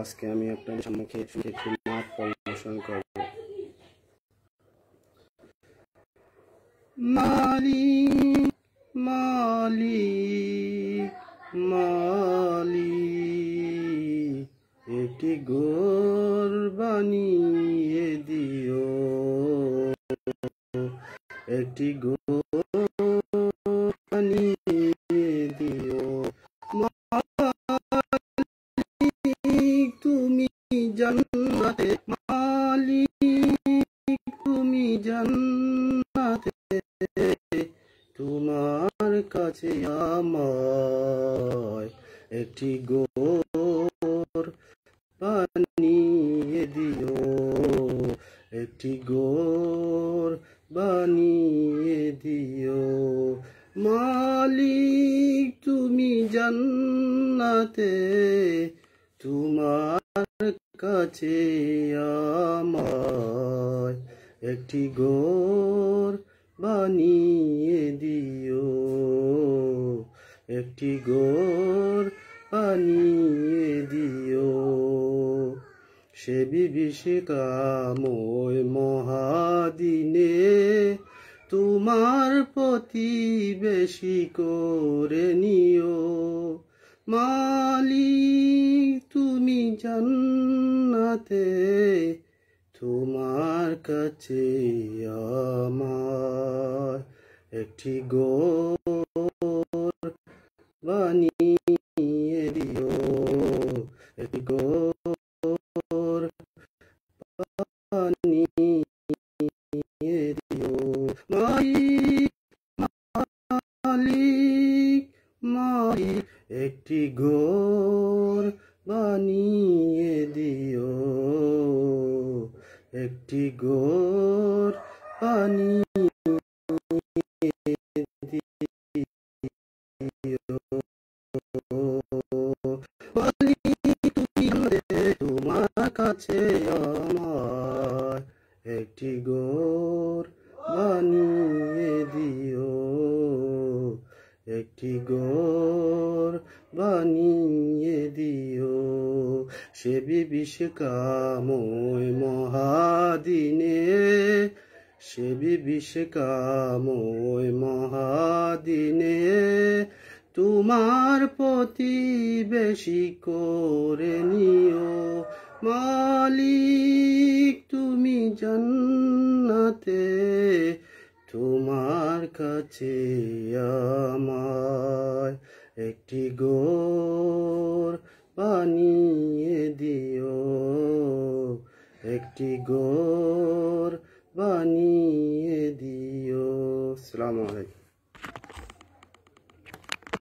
আজকে আমি আপনাদের সম্মুখে একটি নাচ পরিবেশন করব। মালিক মালিক মালিক, একটি ঘর বানিয়ে দিও, একটি ঘর বানিয়ে দিও। মালিক তুমি জান্নাতে, মালিক তুমি জান্নাতে, তোমার কাছে আমায় একটি ঘর বানিয়ে দিও, একটি ঘর বানিয়ে দিও। মালিক তুমি জান্নাতে, তোমার কাছে আমায় একটি ঘর বানিয়ে দিও, একটি ঘর বানিয়ে দিও। সে বিভীষিকাময় মহাদিনে তোমার প্রতিবেশী করে নিও। মালিক তুমি জান্নাতে, তোমার কাছে আমার একটি ঘর বানিয়ে দিও, একটি ঘর বানিয়ে দিও। মালিক মালিক মালিক, একটি ঘর বানিয়ে দিও, একটি ঘর বানিয়ে দিও। মালিক তুমি জান্নাতে, তোমার কাছে আমার একটি ঘর বানিয়ে দিও, একটি ঘর বানিয়ে দিও। সে বিভীষিকাময় মহাদিনে, সে বিভীষিকাময় মহাদিনে তোমার প্রতিবেশী করে নিও। মালিক তুমি জান্নাতে, তোমার কাছে আমায় একটি ঘর বানিয়ে দিও, একটি ঘর বানিয়ে দিও। আসসালামু আলাইকুম।